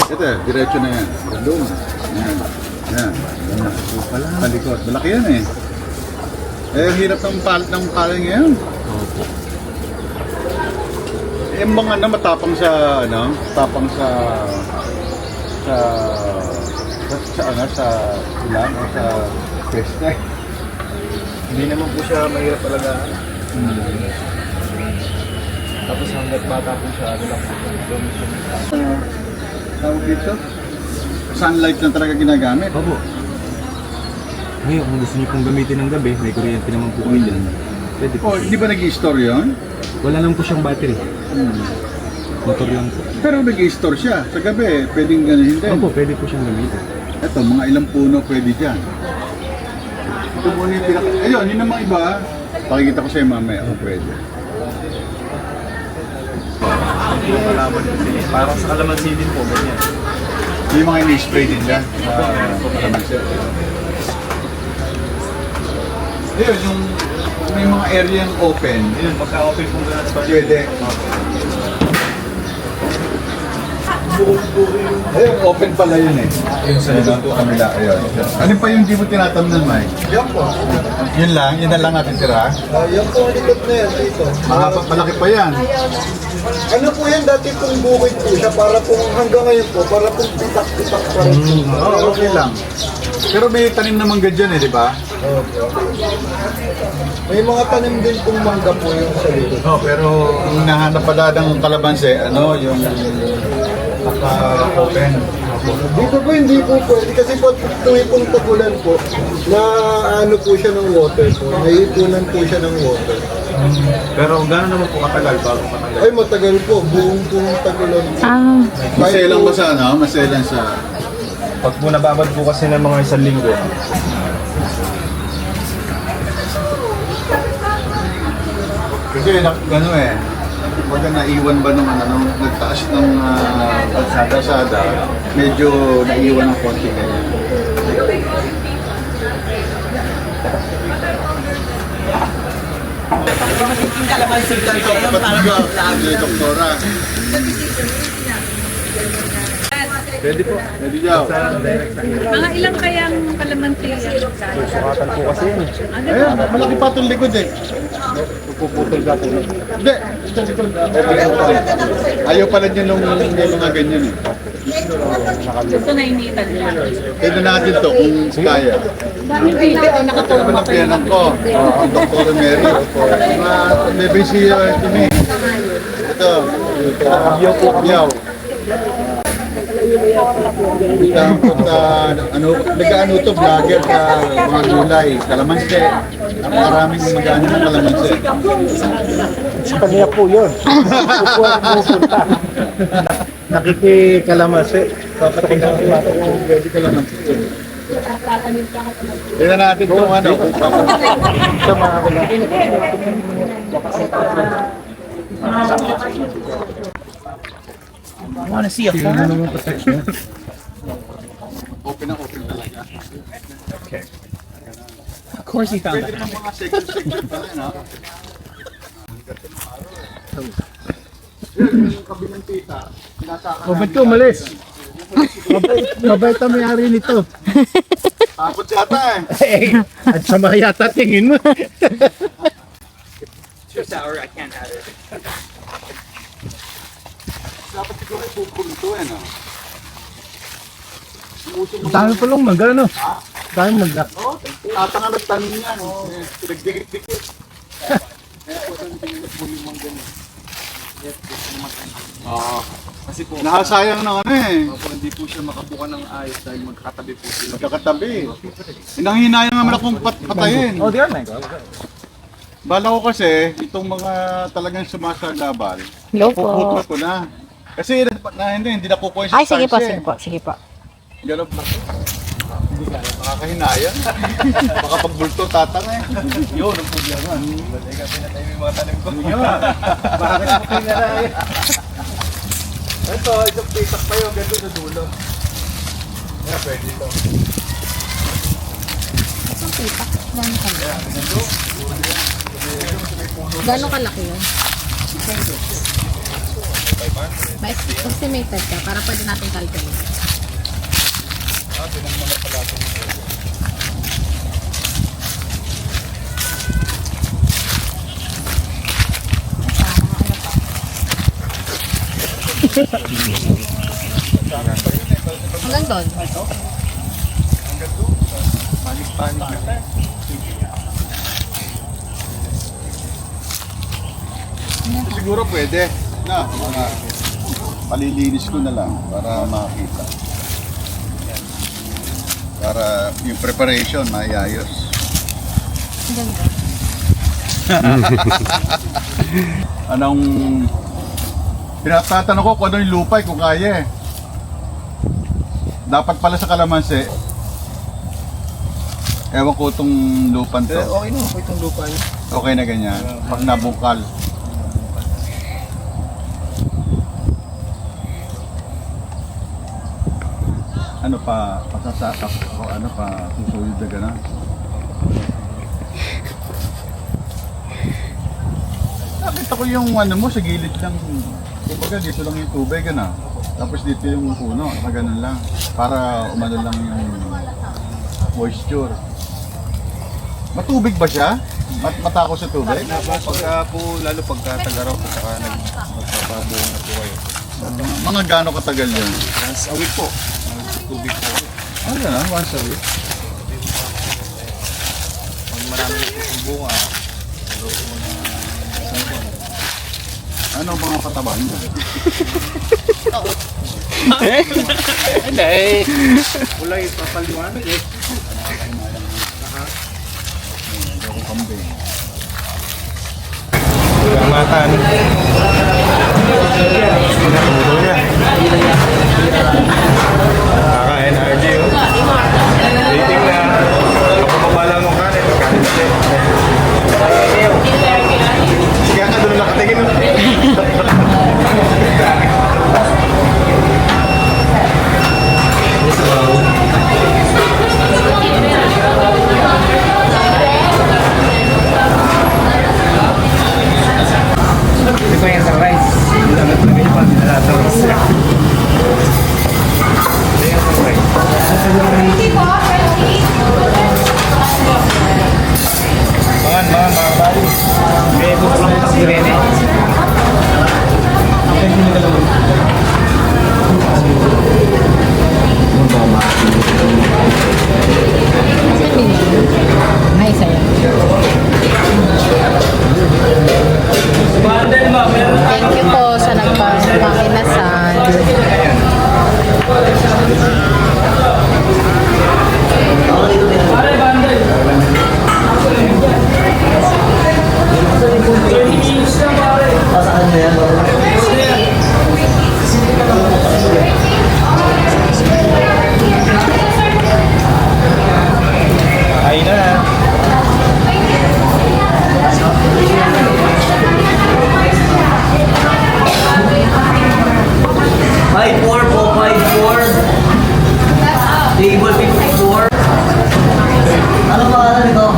Ito, diretso na yan. Doon. Yan. Yan. Talikod. Malaki yan eh. Eh, hirap ng palay ngayon. Opo. Eh, mga ano, matapang sa, ano, matapang sa ulan o sa pesta. Hindi naman po siya mahirap talaga. Tapos hanggat bata po siya, ano lang po. Tawag dito? Sunlight lang talaga ginagamit. Opo. Ngayon, kung gusto niyo pong gamitin ng gabi, may kuryente naman po kayo dyan. Pwede po. Oh, di ba nag-i-store yun? Wala lang po siyang battery. Motor lang po. Pero nag-i-store siya. Sa gabi, pwedeng ganahin din. Opo, pwede po siyang gamitin. Ito, mga ilang puno pwede dyan. Ito muna yung pinaka... Ayun, yun namang iba. Pakikita ko sa'yo mamaya. Oh, pwede. Yung kalaban po sila. Parang sa kalamansi din po, ganyan. Yung mga ini-spray din dyan. Kalamansi. Ayun, yung may mga area yung open. Ayun, pagka-open po gano'n sa Pwede. Ayun, open pala yun eh. Yung sa likod po kami lang. Ayun. Ano pa yung di mo tinatamnan, Mike? Yan po. Yun na lang natin tira. Yan po ang likod na yan dito. Mahaba, malaki pa yan. Ano po yan, dati pong bukid po siya para pong hanggang ngayon po, para pong pitak-pitak pa rin po. Oo, okay lang. Pero may tanim na mangga dyan eh, di ba? May mga tanim din pong mangga po yung sa likod. No, pero ang nahanap pala ng kalabanse, ano, yung naka-open. Dito po hindi po pwede kasi po tuwi pong tagulan po na ano po siya ng water po. Naiipunan po siya ng water. Pero gano'n naman po katagal bago matanggal? Ay matagal po, buong tagulan po. Maselang ba sa ano? Maselang sa... Pag po nababad po kasi ng mga 1 linggo, Kasi gano'n eh, pag naiwan ba naman ano, nagtaas ng kalsada, medyo naiwan ng konti ganyan. Doktora. pwede po. Pwede daw. Mga ilang kayang kalamansi? Sukatan po kasi yun. Ayun, malaki pa itong likod eh. Puputol ka po. Hindi. Ayaw pala niya nung may mga ganyan eh. Ito na initan niya. Tignan natin to kung kaya. Dami video o nakatulong Ito pa ang kayo. piyanan ko. Ang Dr. Mary. Maybe siya to me. Ito. Yaw po. Yaw. Nag-ano to, vlogger sa mga gulay, kalamansi. Maraming mag-ano ng kalamansi. Sa kanya po yun. Pupunta. Nakikikalamasi. Pwede kalamansi. Tignan natin kung ano. Sa mga I want to see a farm. Open na open talaga. Of course he found Pwede that. naman mga section pala, no? Yung kabilang tita, tinataka O, ba't ka umalis? Mabait ang may-ari nito. takot yata eh. At sama yata tingin mo. Too sour, I can't have it. Dapat siguro ipupulo ito eh, no? Dami pa lang mangga, no? Dami mangga. Tatanga nagtanim yan. Pinagdikit-dikit. Kaya po saan pinagpuling mong ganun. Oo. Kasi po, Nakasayang ng ano eh. hindi po siya makabuka ng ayos dahil magkakatabi po sila. Magkakatabi. Inanghinayang naman akong patayin. Oh, they are mango. Bala ko kasi, itong mga talagang sumasagabal, Hello po. puputol ko na. Kasi hindi na kukuha yung Ay, sige po, sustansya sige po, sige po. Ganun pa. Hindi ka na nakakahinayang. Baka pagbulto tatang eh. Yun, ang problema. Teka, pinatay mo yung mga tanim ko. Yun. Bakit mo pinarayan? Ito, isang pitak pa yun. Ganito sa dulo. Kaya pwede ito. Isang pitak. Gano'ng kalaki yun? May estimated ka para pwede natin calculate. Hanggang doon. Panik-panik na. Siguro pwede na mga palilinis ko na lang para makita. Para yung preparation maayos. Anong pinatatanong ko kung ano yung lupay kung kaya eh. Dapat pala sa kalamansi. Ewan ko itong lupan to. Okay na, okay itong lupa niya. Okay na ganyan. Pag nabukal. Ano pa, pasasakap o ano pa, susuyod na gano'n. Nakita ko yung ano mo sa gilid lang. Kumbaga dito lang yung tubig, ano. Tapos dito yung puno, nakaganon lang. Para umano lang yung moisture. Matubig ba siya? Matako sa tubig? Pagka po, lalo pagka tagaraw po, saka magpapabuo na po kayo. Mga gaano katagal yun? Once a week po. Tubig po. Ano yan ah? Once a week? Pag marami na po yung bunga, lalo po na isang buwan. Ano mga patabang? Hindi. Wala yung papaliwanag eh. Yung kambing. Kamatan. Tumutol niya. Kakain, RJ. Waiting na. Kapapaba lang ng kanin. Kanin na siya. Kaya ka doon nakatingin. Ito yung sa rice. Mga bali. May gusto lang ito si Rene. Ay, sayang. Thank you po sa nagpakinasal. Ay na. Table 54. Ano ba ano nito?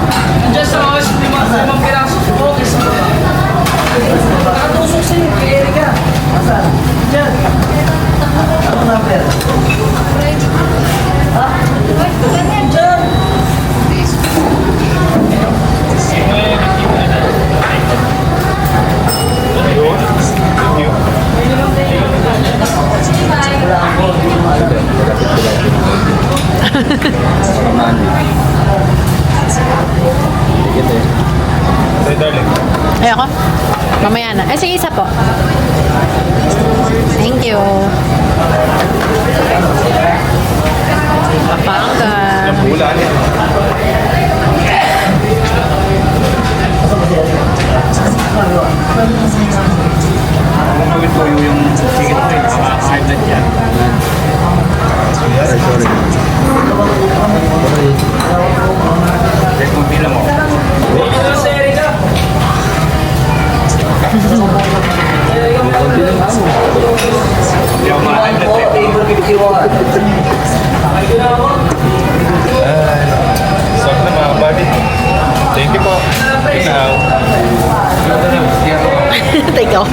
Diyan sa mga limang piraso po. Nakatusok sa'yo kay Erika. Asan? Diyan. Ano number? Ha? Diyan. Wala ako. Hindi ko maalam. Say, darling. Ay, ako? Mamaya na. Ay, sige, isa po. Thank you. Papanga. Ulan yan. Gawin ko yung sige ko yung nakaka-hard na dyan. Sorry. Check mo bilang mo. Dito sa Erika. Yung mga hard na Po, table 51. Stop na mga buddy. Thank you po. Ikaw. Take off.